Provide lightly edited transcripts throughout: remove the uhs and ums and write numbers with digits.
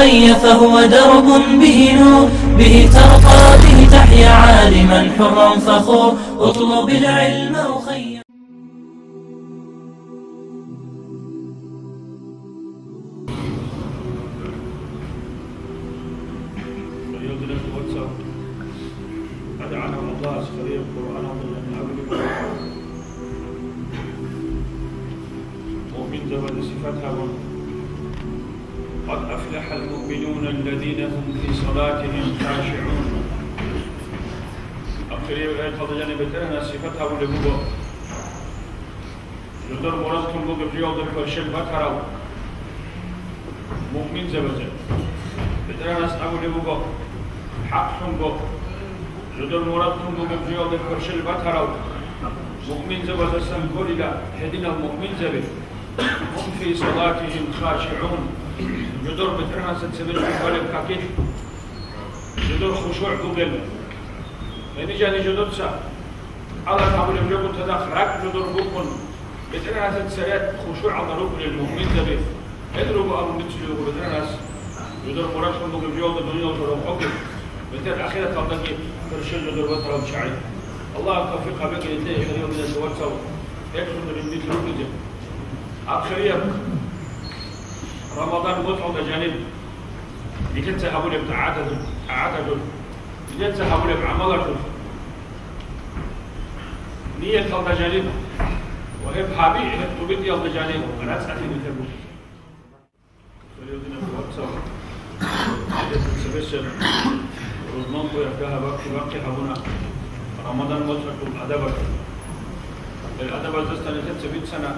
أخي فهو درب به نور، به ترقى به تحيا عالما حرا فخور. اطلب العلم أخي. قد أفلح المؤمنون الذين هم في صلاتهم خاشعون. أخيرا قد جنبتنا صفتها ولبوبا جدر مرضكم بوجب رياض الفرشل بكروا مؤمن زبزة بترنا أبو لبوبا حقهم بو جدر مرضكم بوجب رياض الفرشل بكروا مؤمن زبزة سنقولنا هدينا المؤمن زبز هم في صلاتهم خاشعون. جدر بترنا ستسبب قلب كاكيد جدر خشوع بوجب يعني جاني جدر سا الله تعالى بيقول تدخلك جدر بوكن بترنا ستسريت خشوع على ركن المؤمن زبز ادروا أبو مثله بترنا جدر مرشح بوجب رياض الدنيا وتروح حكم بتر أخيرا تلاقي فرشل جدر وتروح شعري الله توفيق بك إنتهي اليوم من الزواج سوا يكفر من البيت ركزه أخيرا رمضان متعة جانب لكنت هقول ابن عدد لكنت هقول ابن عملك نية الله جانب وهب حبيب هب تبدي الله جانب أنا أسألني من تبوك فليودنا في وقت سوا سبسل رزمان يبدأها بقي حبنا رمضان متعة الأدب الأدب الزستاني تبت سنة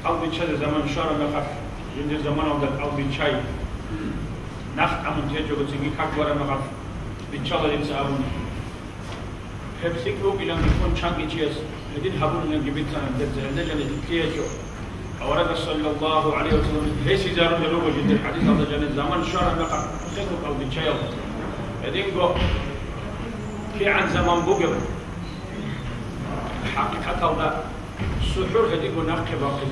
قلبي شاي زمان شارع مخاف يندي زمان عندك قلبي شاي نخت أمون تيجو بتسيجي كاكورا مخاف بتشالا ينسى أمون هبسيك روبي لان يكون شانكي تيس هدين حبون لان جبتنا دزه لجنة تيجو أورد صلى الله عليه وسلم هي سيزارون جلوبه جد الحديث هذا جنة زمان شارع مخاف خيرو قلبي شاي هدين جو كي عن زمان بوجب حقيقة الله سحور هدين جو نقي باقي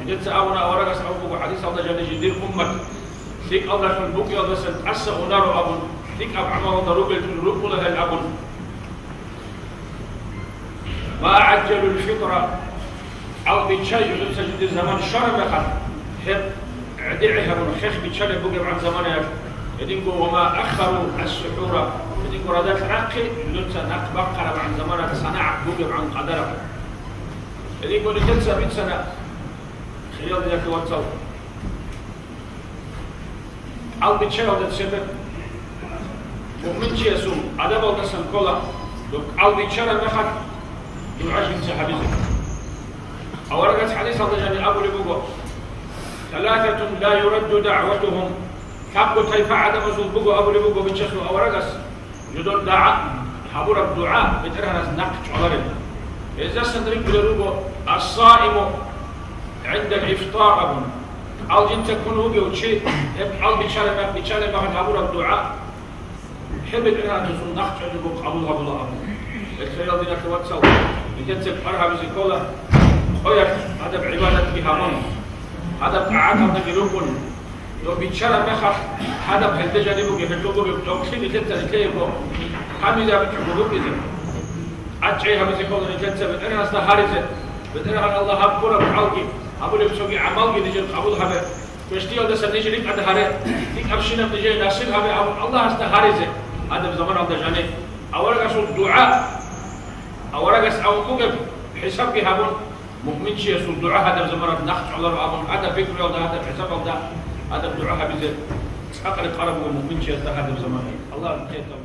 جت أونا أورجس أبوك حديث الله جل جدير أمك ذيك الله في البوك يا بس أسى ونار أبون ذيك أب عمر ضروب الجروب ولا الأبون ما عجل الفطرة أو بتشيء لبس جدير زمان شرب خد هب عديعها من خيخ بتشيء بوك عن زمان يدينكو وما أخروا السحور يدينكو ردات نقي لبس نق بقرة عن زمان صنع بوك عن قدره يدينكو لجلسة 100 سنة رياض ذاك واتساب أو بتشيء هذا السبب مؤمن شيء يسوع أدب أو تسمع كلا لو أو بتشيء نخد يعجب سحابيزه أو رجعت حديث هذا جاني أبو لبوبا 3 لا يرد دعوتهم كابو تيفا عدم زوجبوبا أبو لبوبا بتشخو أو رجعت يدور دعاء حبور الدعاء بترهنا نقش على إذا سندرك بلروبا الصائم عند الإفطار أبون أو جنت تكون هو بيوتشي أو بيشارك مع حبور الدعاء حب إنها تكون نقش عندك قبول الله أبون الخيال دينا كواتسو جنت أرها بزكولة خويا هذا بعبادة بهامون هذا بعاقب نجربون لو بيشارك مخ هذا بهدج جانبه بهدلوبه بتوكسين جنت نكيبه حميدا بتحبوه بيزن أتشيها بزكولة جنت بتأنا استهارزة بتأنا الله أكبر بعوجي أبو لبسوي عمل جديد قبول هذا بشتي هذا سنيش ليك هذا هذا ليك أبشنا بتجي ناسين هذا الله استهارزه هذا بزمان هذا جانب أول رجس الدعاء أول رجس أو مجب حساب بهابون مؤمن شيء يسول دعاء هذا بزمان نخش على أبون هذا فكر هذا حساب هذا الدعاء بزر أقل قرب ومؤمن شيء هذا بزمان الله يكتب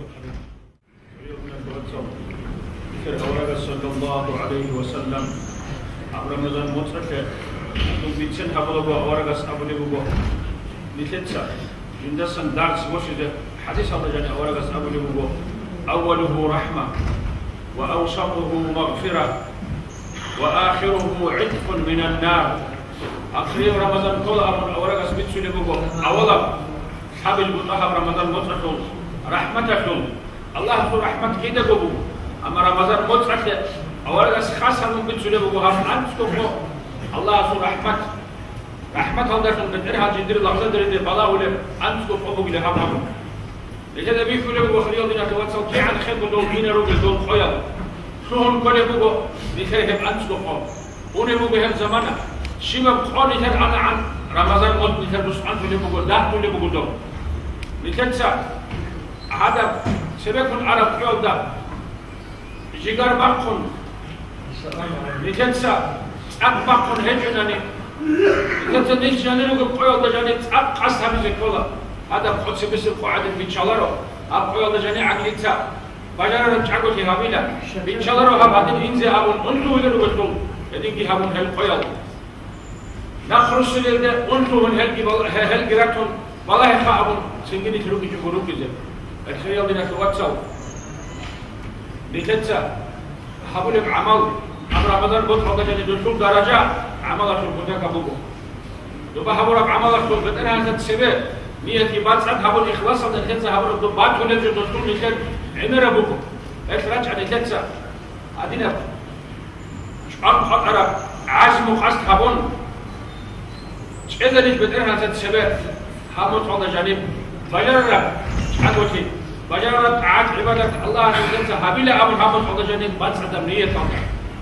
أول رجس صلى الله عليه وسلم رمضان متركه بيتسن حبلوبا أورجس أبو لبوبا لتتسا جندسن دارس وشده حديث الله جل أورجس أبو لبوبا أوله رحمة وأوسطه مغفرة وآخره عتق من النار آخر رمضان كل أبو أورجس بيتسن لبوبا أولا حبل بطه رمضان متركه رحمتكم الله سو رحمة كده بوبو أما رمضان متركه أورجس خاصة من بيتسن لبوبا هم أنتم الله سو رحمة رحمة الله دارتون بترها جدير لحظة دريد بلا ولا أنتو فوق اللي هم لكذا بيقول له خليل دينا توصل كي عن خير دول بينا روج دول خيال شلون كل يبغوا بيخيهم أنتو فوق ونبغوا بهم زمانه شباب خالي هاد أنا عن رمضان قد نتر بس أنتو اللي بقول لا اللي بقول دول لكذا هذا سبب العرب يقول ده جيجار باكون لكذا أكباكون هجناني لكذا نيش جاني لو قيل ده جاني أقص هم زكولا هذا بخص بس القعد بيتشالرو أقيل ده جاني عقليتا بجارة نشعو في هابيلا بيتشالرو هبادين إنزي أبون أنتو ولا نقول هذين كي هابون هالقيل نخرج لله أنتو من هالجراتون والله خابون سنجني تروح يجبروا كذا الخيال دينا تواتسو لكذا هابون بعمل أمر رمضان بطل جاني دخول درجة عمل شو بده كابوكو دوبا هابون بعمل شو بدنا هذا السبب نيتي بعد ساعات هابون إخلاص هذا لكذا هابون دو بعد ولا جو دخول لكذا عمر أبوكو إخراج عن لكذا أدينا أرى عزم وقصد هابون إذا ليش بدنا هذا السبب هابون على جانب بجرة عقوتي بجرة عاد عبادة الله لكذا هابيلا أبو هابون على جانب بعد ساعات نية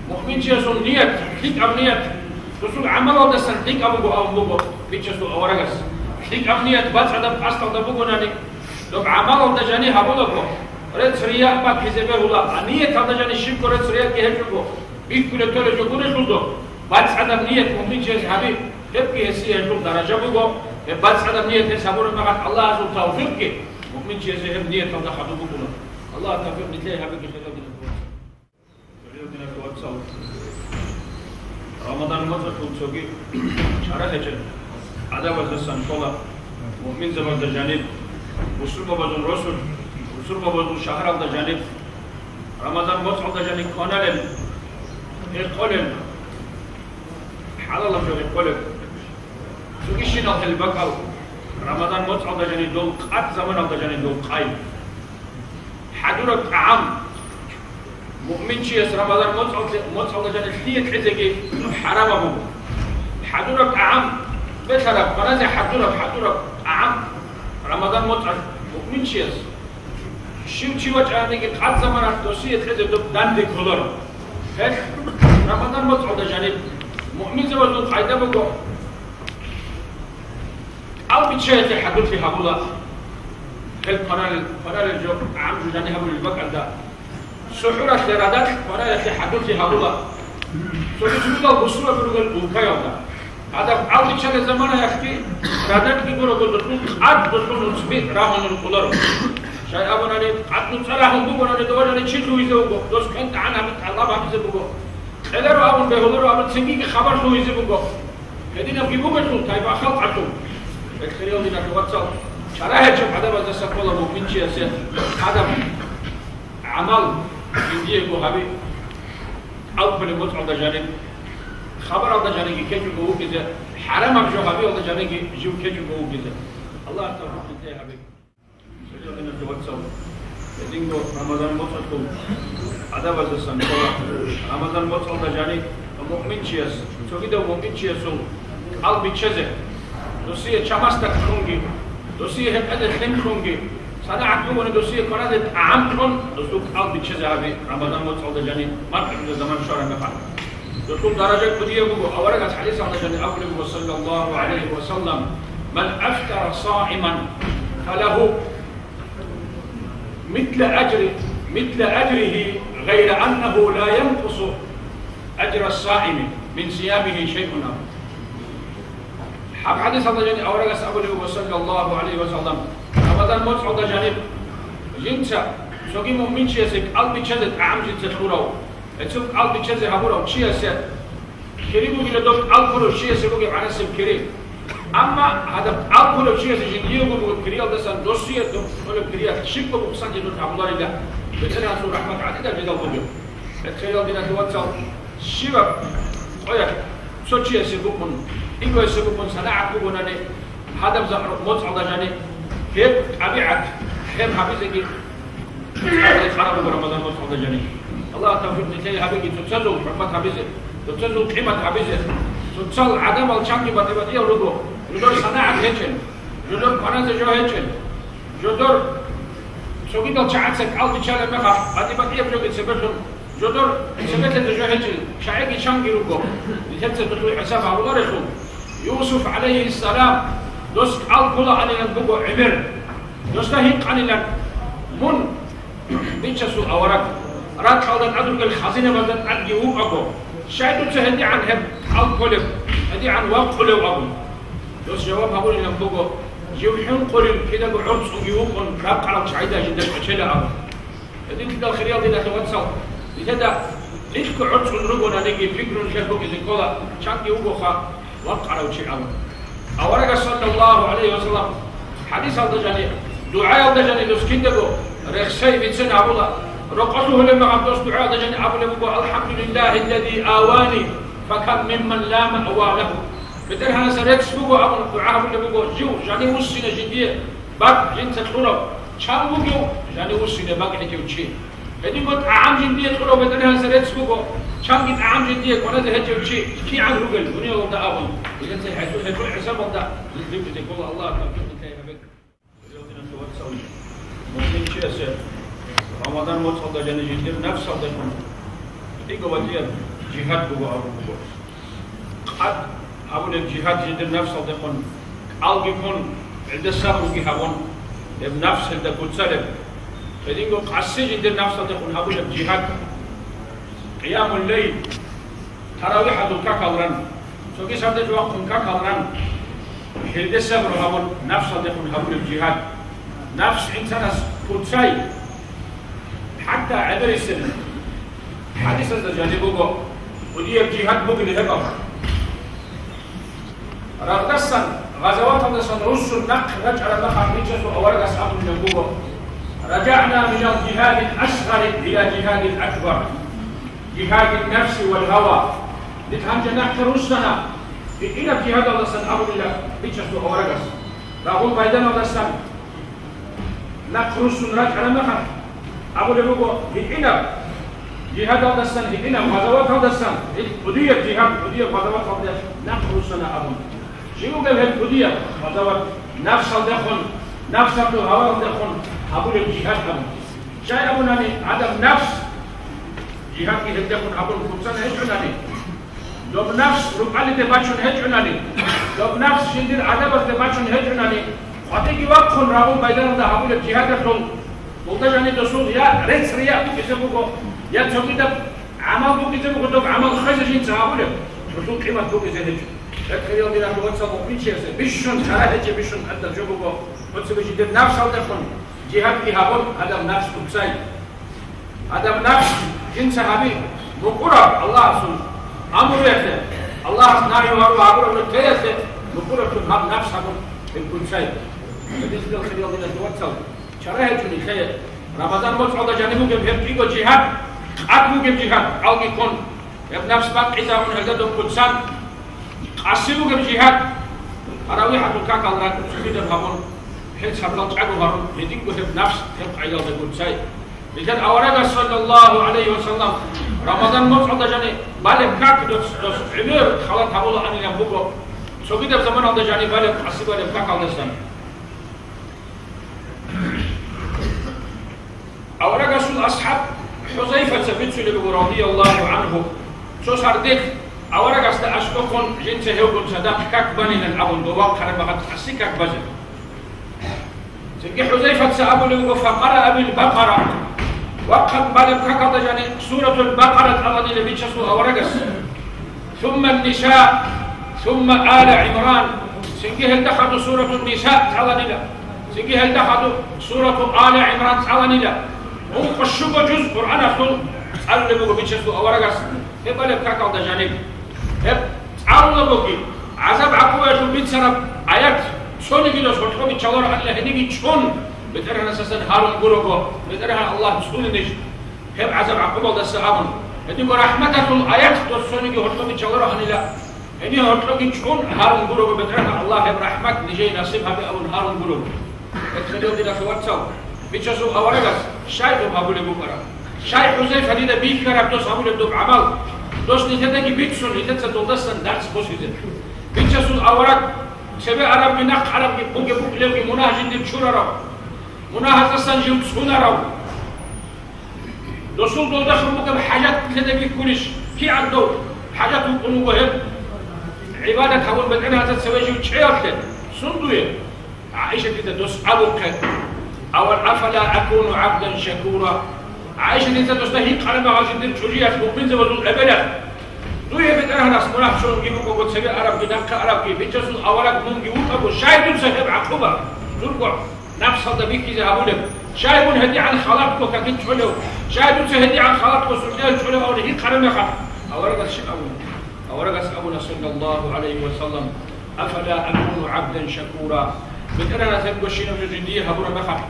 مؤمن شيء نية ليك أمنية رسول عمل هذا سنتيك أبوكو أو بوكو بيتشسو أورجس ليك أمنية بعد ساعات أصلا دبوكو ناني لو عمل هذا جانب هابونكو رد سريع بعد حسابه ولا نية هذا جانب شيء كرد سريع كهجوكو بيكون تولى جوكو نشوفه بعد ساعات نية مؤمن شيء حبيب تبكي هسي يشوف درجة بوكو بعد ساعات نية تسابور معك الله عز وجل توفيقك مؤمن شيء زي نية هذا حدو بوكو الله توفيق نتلاقي حبيب رمضان مطلق تسوقي شهر هجر عداوة السنة كلها مؤمن زمان الجانب وصول بابزون رسول وصول بابزون شهر الجانب رمضان مطلق الجانب قنالن القلن حلال الله القلن سوقيشين على البقال رمضان مطلق الجانب دول قط زمان الجانب دول قايم حضور عام مؤمن شيء رمضان مطلق الجانب هي تعتقي حرام أبوه حضورك عام بترى فرازي حضورك عام رمضان مطلق مؤمن شيء شو وجه أنك قد زمان الدوسية تعتقي داندك خضر هل رمضان مطلق الجانب مؤمن زمان دول قايدة بقول أو بتشيء حضور في هبولا هل قنال الجو عام جاني هبول البقال ده سحورة لرادات ولا يحدث في هذولا سحورة البصرة بيقول بوكايودا هذا أول شيء الزمان يحكي رادات بيقولوا دكتور عاد دكتور نسبي راهون الكولر شيء أبو نادي عاد نصراهم بيقولوا نادي دوار نادي شيء شو يزوجوا دوس كنت أنا الله بعمل يزوجوا هذا رو أبو بيقولوا أبو سنجي خبر شو يزوجوا هذين أبو بيقولوا تايب أخذ عتو الخيال دينا توصل شرائع شوف هذا بس سقولا ممكن شيء هذا عمل يجيه بوهابي أو في الموت على جانب خبر على جانب كيجو بوه كذا حرام أبجو هابي على جانب جو كيجو بوه كذا الله تعالى ينتهي هابي سجل من التوسل يدينكو رمضان موت على هذا بس السنة رمضان موت على جانب مؤمن شيء سو كده مؤمن شيء سو أو بيتشزه دوسية شماسة خونجي دوسية هم أدل خن خونجي سنة عقلوا أن دوسية كانت عامكم دوسوك أو بتشجع به رمضان متصل جاني ما في زمان شهر مفعل دوسوك درجة بديه بقول أولا الحديث عن جاني أقوله صلى الله عليه وسلم من أفطر صائما فله مثل أجره غير أنه لا ينقص أجر الصائم من صيامه شيء حق حديث عن جاني أولا أقوله صلى الله عليه وسلم رمضان متصل جانب جنسا سوقي مؤمن شيء سك قلبي شدت عام جنسا خورو تشوف قلبي شدت هبورو شيء سك كريمو كده دوك قلبه شيء سكوكي معنا سب كريم أما هذا قلبه شيء سجنيه بقول كريال ده سن دوسية ولا كريال شيء بقول سان جنود عبدالله الله بتسأل عن سورة رحمة عديدة جدا بقول الكريال دينا توصل شباب ويا سو شيء سكوكون إنه سكوكون سناعة كوكوناني هذا بزهر متصل جانب هيك أبيعك هم حبيزك هذا خراب برمضان مصعد جاني الله توفيق نتلاقي حبيبي تتسلوا حرمة حبيزك تتسلوا قيمة حبيزك تتصل عدم الشانكي بدي رجو جدور صناعة هيجن جدور قناة جو هيجن جدور سوقي الشعاتك ألف شهر مخا بدي يبرق سبتهم جدور سبت جو هيجن شعيق شانكي رجو يتبت بتوع حساب أبو غريخو يوسف عليه السلام دوست الكل عن البقو عمر دوستهيق عن من بيتشسو أورك رات حول الأدرج الخزينة بدن عن يوم أبو شايدو تهدي عن هم الكل هدي عن وقت كل أبو دوست جواب هقول لهم بقو يوحون قرن كده بعرس يوم راب على شعيدة جدا بتشيل أبو هدي كده الخيال دي ده توصل لذا ليش كعرس نرجو نلاقي فكر نشوفه إذا كلا شانك يوم خا وقت على شيء أبو أورك صلى الله عليه وسلم حديث هذا جاني دعاء هذا جاني دوست كده رخصي بيتسن أبولا رقصه لما عبدوس دعاء هذا جاني أبولا بقول الحمد لله الذي آواني فكم ممن لا مأوى له بدرها سرقس بقول أبو دعاء أبولا بقول جو جاني وسنا جدية بق جنت تلو شام بقول جاني وسنا بق نجيو شيء هدي قلت عام جدية تلو بدرها سرقس بقول شام جد عام جدية كنا ده هجيو شيء كي عن رجل دنيا وده أبو إذا سيحصل هيكون حساب وده لازم تقول الله كم كيف بك ممكن شيء سر رمضان موت هذا جاني جدير نفس هذا كون تيجي وديه جهاد بقول أبو بقول قد أبو الجهاد جدير نفس هذا كون أو بيكون عند السبب جهادون بنفس هذا كون سلب تيجي قاسي جدير نفس هذا كون أبو الجهاد قيام الليل تراويح هذا كاكالران سوكي سبب جواب كاكالران هذا السبب أبو نفس هذا كون أبو الجهاد نفس إنسان كوتشاي حتى عبر السنة حديث الزجاجي بوغو ودي الجهاد بوغو لهبا رغدسا غزوات النسان رسل النق رجع لنقع بيجس وأورد أصحاب من بوغو رجعنا من الجهاد الأصغر إلى جهاد الأكبر جهاد النفس والهوى لتهمجنا رسلنا إلى جهاد النسان أبو الله بيجس وأورد رغم بيدنا النسان نخرج نراجع على مخر أبو لبوكو هنا جهاد هذا السنة هنا غزوات هذا السنة بدية جهاد بدية غزوات هذا نخرج سنة أبو شنو قال هالبدية غزوات نفس الدخل نفس الهواء الدخل أبو الجهاد أبو شيء أبو ناني عدم نفس جهاد كي الدخل أبو الخمسان هيج ناني لو نفس ربع اللي تباشون هيج ناني لو نفس شندير عدم تباشون هيج ناني خاطيكي وقت راهو بيدنا ده حبول الجهاد كلهم وتجاني دسوق يا ريس ريا كتبوكو يا تشوكيدا عمل بو كتبوكو دوك عمل خرج جين تعابول شو قيمه دوك زينج تخيل دينا واتساب بيتشيس بيشون خارج بيشون حتى جوبوكو واتساب جديد نفس هذا جهاد في هابون هذا نفس كبساي هذا نفس جن صحابي بقرا الله سبحانه امر يته الله نايو هارو هارو تيته بقرا نفس هابون الكبساي بالنسبة للخيال إلى الواتساب شرائع الخير رمضان مصعد جانبه كم يبقى جهاد أكمل كم جهاد أو يكون بنفس بعض إذا من هذا القدسان قاسمه كم جهاد أراوي حتى كاكالران سكيد الهمون حين سبلت عدو هرم يديك بنفس يبقى إلى القدساي لذلك أورد صلى الله عليه وسلم رمضان مصعد جانب بالك كاك دوس عمير خلط هؤلاء عن ينبوكو سكيد الزمان هذا جانب بالك قاسم بالك كاكالران أورد رسول أصحاب حذيفة بن سليم رضي الله عنه شو صار ديك أورد أشكون جنس هيوكون صدق كاك بني الأبون بواق حربات أسيكاك بزر سنجي حذيفة سأبو له فقرأ بالبقرة وقت بالك كاك جاني سورة البقرة الذي لم يشسوا أورد ثم النساء ثم آل عمران سنجي هل دخلوا سورة النساء تعالى سنجي هل دخلوا سورة آل عمران تعالى هم خشوا جزء قرآن أخذوا تعالوا لبوغو بيشسوا أورغاس هبا لبكاكاو دا جانب تعالوا لبوغي عذاب عقوة يجب بيت سرب آيات شون يجيلو سوتكو بيتشالور عن الله نيجي شون بترها نساسا هارون قلوكو بترها الله سؤول نيش هب عذاب عقوة دا سعامون هديكو رحمة الآيات دو شون يجي هتكو بيتشالور عن الله هدي هتكو شون هارون قلوكو بترها الله هب رحمة نجي نصيبها بأول هارون قلوكو اتخليو دينا خواتساو بيتشاسو أورغاس شايف أبو لبوكرا شايف حذيفة هذه بيكرا بتوس أبو لبدوب عمل دوست نتدقي بيتسون نتدسا دولدسن دارس بوسيزن بيتسون أورك سبع عرب بنق عرب بوجي بوجي مناهجين دي بشورا راو مناهج سنجيم سونا راو دوسول دول دخل بوجي حاجات نتدقي كلش كي عدو حاجات وقنوه عبادة هون بدنا هذا سويجي وشياطة صندوق عائشة تدوس أبوك أو أفلا أكون عبدا شكورا عائشة تدوس ده هي قلنا عايزين تشجيع مؤمن زودوا أبدا دويه بدنا ناس مناف شو نجيبه قوة سبي عرب بدنا كعرب كي بيجلسوا أولاد من جيبوا أبو شايدون سهب عقوبة زرقوا نفس هذا بيكي زهابونه شايدون هدي عن خلاقته ككيت شلو شايدون سهدي عن خلاقته سجل شلو أو هي قلنا خا أولاد الشيء أولاد أبونا صلى الله عليه وسلم أفلا أكون عبدا شكورا بدنا ناس هالبشينا الجندية هبونا مخا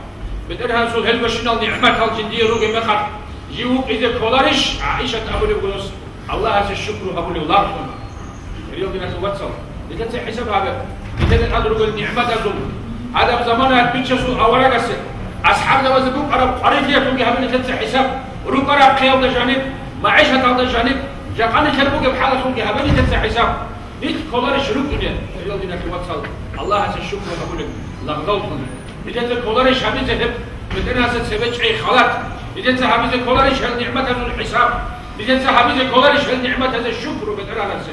بدنا ناس هالبشينا النعمة الجندية روجي مخا جيوك إذا كولارش عائشة أبو الجلوس الله عز الشكر أبو الولاركم اليوم الناس واتساب لتنسى حساب هذا لتنسى أدرك النعمة الزم هذا بزمانه بيتشسو أوراق السر أصحاب زوجكم عرب قريتيا تقول هذا لتنسى حساب روك عرب قيام الجانب معيشة هذا الجانب جاكاني كربوك بحالة تقول هذا لتنسى حساب ليش كولارش روك اليوم الناس واتساب الله عز الشكر أبو لغضوكم لتنسى كولارش هذا ذهب بدنا سبج أي خلاط لتنسى هذا كولارش هالنعمة الحساب لتنسى هذا كولارش هالنعمة هذا الشكر بدنا ننسى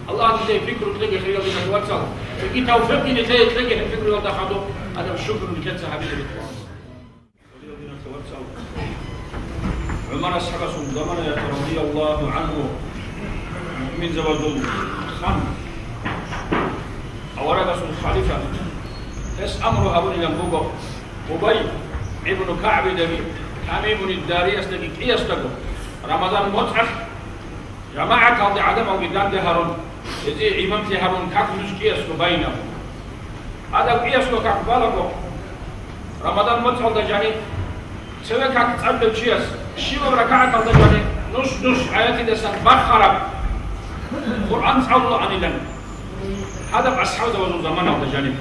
الله تلاقي فكره تلاقي خير الله توصل تلاقي توفيق تلاقي الفكر الله خدو هذا الشكر اللي كان صحابي عمر أصحاب زمان رضي الله عنه من زواج الخان أورد الخليفة تس أمره أبو الجنبوغو أبي ابن كعب دبي حميم الداري أستدي كي يستقو رمضان متعف جماعة قاضي عدم أو قدام هارون يجي إمام هارون كاك مشكيس بينه هذا قياس كاك بالغو رمضان متعف دجاني سوى كاك تعبد شيس شيء بركعة دجاني نص آيات دسان بخرب قرآن الله عن الله هذا أصحاب زمان أو دجاني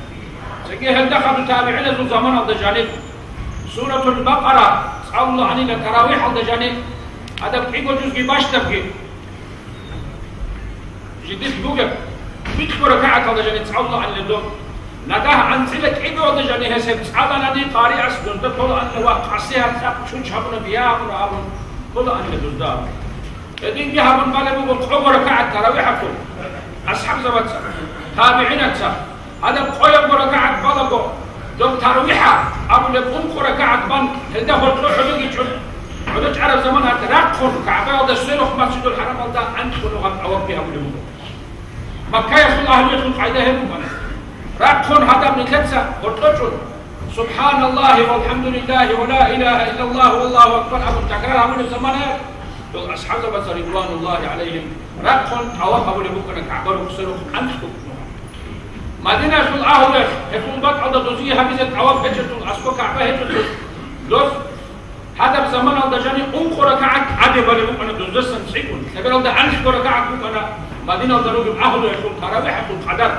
سكيه هل دخلوا تابعين ذو زمان أو دجاني سورة البقرة الله عن الله تراويح أو دجاني هذا بيقول جزء باش تبقي جديد بوجب بيتكو ركعة هذا جاني الله عن الله نداه عن سلك إبو هذا جاني هسب هذا ندي قارئ أسدون تقول أن واقع سيها شو شابنا بيا ونعبون كل أن الدار الدين بيها من بالبو بقوا ركعة تراويحكم أصحاب زمان تابعين هذا بقوا ركعة بالبو دوم تراويحة أبو لبون ركعة بان هل ده هو حلو يجون حلو عرب زمان هذا رقم كعبة هذا السلوك مسجد الحرام هذا أنت كله أوقي أبو لبون مكة يقول أهل يقول قاعدة هم رقم هذا من كذا قلتلون سبحان الله والحمد لله ولا إله إلا الله والله أكبر أبو تكرار أبو الزمان دول أصحاب بس رضوان الله عليهم رقم أوقي أبو لبون كعبة السلوك أنت مدينة يقول أهل يقول بقى هذا دوزي هبيزة أوقي جتون أسكو كعبة هجتون دوز هذا بزمان هذا جاني أنقر ركعت عدي بالبوك أنا دوزسن سيكون لكن هذا أنقر ركعت بوك أنا مدينة هذا روج أهل يقول تراويح يقول قدر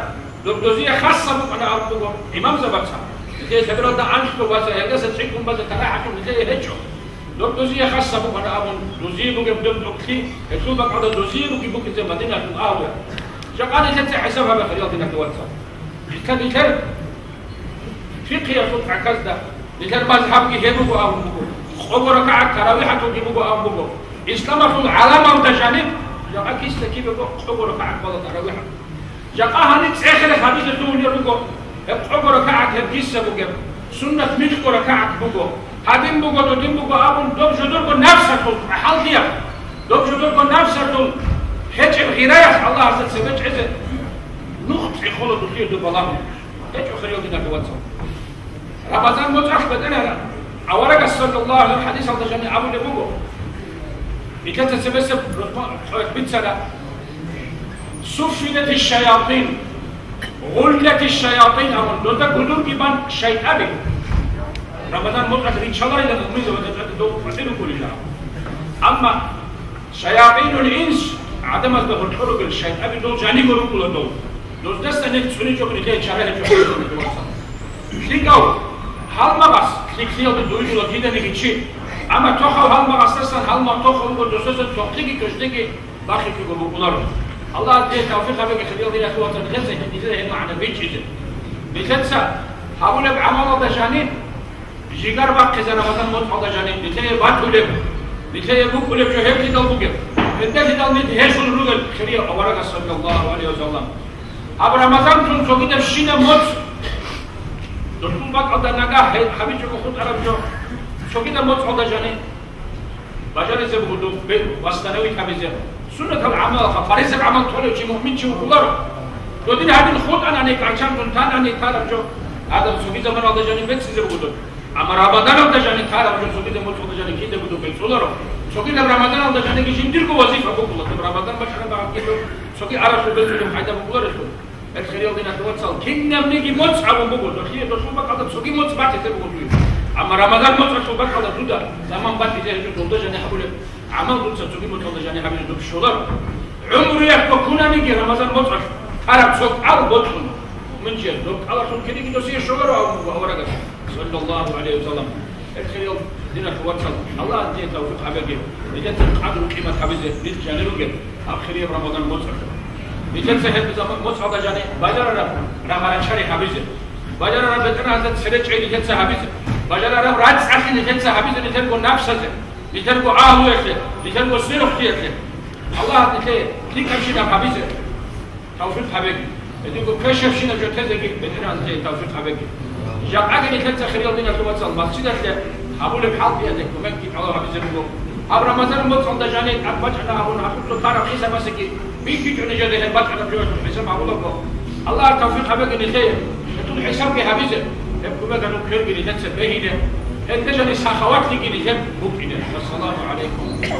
دوزية خاصة بوك أنا أقول إمام زبطة زي لكن هذا أنقر بس هذا سيكون بس تراويح يقول زي هجو دوزية خاصة بوك أنا أقول دوزية بوك بدم دوكي يقول بقى هذا دوزية بوك زي مدينة يقول أهل شقاني تنسى حسابها بخيال دينك توصل كان يكر فقه يقول عكذا يكر مذهب يهبوا أو خبر ركعة تراويح تجيبوا أو بقول إسلام يقول علامة متجانب جاء كيس تجيب خبر ركعة ولا تراويح جاء هنيك آخر حديث الدنيا بقول خبر ركعة هديس بقول سنة مشك ركعة بقول هدين بقول ودين بقول أبون دوب جدور بنفسه حال ديا دوب جدور بنفسه هيك غيرها الله عز وجل عزة نقط في خلود الخير دو بالله هيك خير دينا توصل رمضان متعف بدنا أورق صلى الله عليه الحديث هذا جميع أبو لبوه بكثرة سبب بتسلا سفنت الشياطين غلت الشياطين أو دوتا قدور كمان شيء أبي رمضان متعف إن شاء الله إذا نؤمن وتدعو فتنو كل الله أما شياطين الإنس عدم الدخول حرق الشيء أبي دول جاني قرون كل دول دوز دست نت سوني جو من اللي شارع جو ليكاو هل ما بس ليكسيو بدوي جو كده نيجي أما تأخذ هل ما أساسا هل ما تأخذ من دوسة تأخذي كشتكي باخي في بقولار الله دي توفيق بك خليل دي اخوات الغزه اللي معنا بيجي بتنسى حاول بعمل دجانين جيجار باقي زنا مثلا موت دجانين بتلاقي باتولب بتلاقي بوكولب جو هيك دال بوكب انت دال نت هيش الرجل خليل اورغ صلى الله عليه وسلم ابو رمضان تون سوغي دشينا موت دكتور باك قد نجا حبيب جو خود عرب جو سوغي موت دجانين باجر زب خدو واستنوي كابيزه سنة العمل فارس العمل تولي شيء مؤمن شيء وكلاره لكن هذه الخوض أنا نيك عشان تنتان أنا نيكارم جو هذا سوي زمان هذا جاني بيت سيزر بقول أما رمضان هذا جاني كارم جو سوي زمان هذا جاني كيده بقول بيت سولارو سوي رمضان هذا جاني كيشين ديركو وظيفة بقول تبى رمضان بس أنا بعمل كده سوي عرف بقول لهم حاجة بقول رسول الخير يودينا توصل كنا بنيجي موت عم بقول الخير رسول بقى هذا سوي موت بعد تبقول أما رمضان موت رسول بقى هذا دودا زمان بعد يجي جو دودا جاني حقول عمل دودا سوي موت هذا جاني حبيبي دوب شولار عمري يكون نيجي رمضان مطرح عرب سوق عرب بطن من جد لو على طول كده كده سير شغل أو ورقة صلى الله عليه وسلم الخير دينا توصل الله أنت توفيق حبيبي لجت قدر قيمة حبيبي للجاني لوجد أخير رمضان مطرح لجت سهل بزمان مطرح ده جاني بجرا رمضان شري حبيبي بجرا بدنا هذا سريع عيد لجت حبيبي بجرا رات أخي لجت حبيبي لتلقوا نفسه لتلقوا عاهو يخلي لتلقوا سيرف يخلي الله تكلي كليك أمشينا حبيزة توفيق حبيبي يقول كشف شينا جو تزكي بدنا أنت توفيق حبيبي جاب عقلي كنت خليل دينا توصل مسجد أنت أقول بحال بيدك ومكي على حبيزة بقول أبرا مثلا متصل دجاني أبجعنا أبونا أقول طارق حساب مسكي بيجي جون جديد أبجعنا بجوز حساب أقول لك الله توفيق حبيبي نتيه تقول حساب حبيزة يبقى ما كانوا كير بني تنسى بهينة الدجاني سخوات لي جنيه ممكن السلام عليكم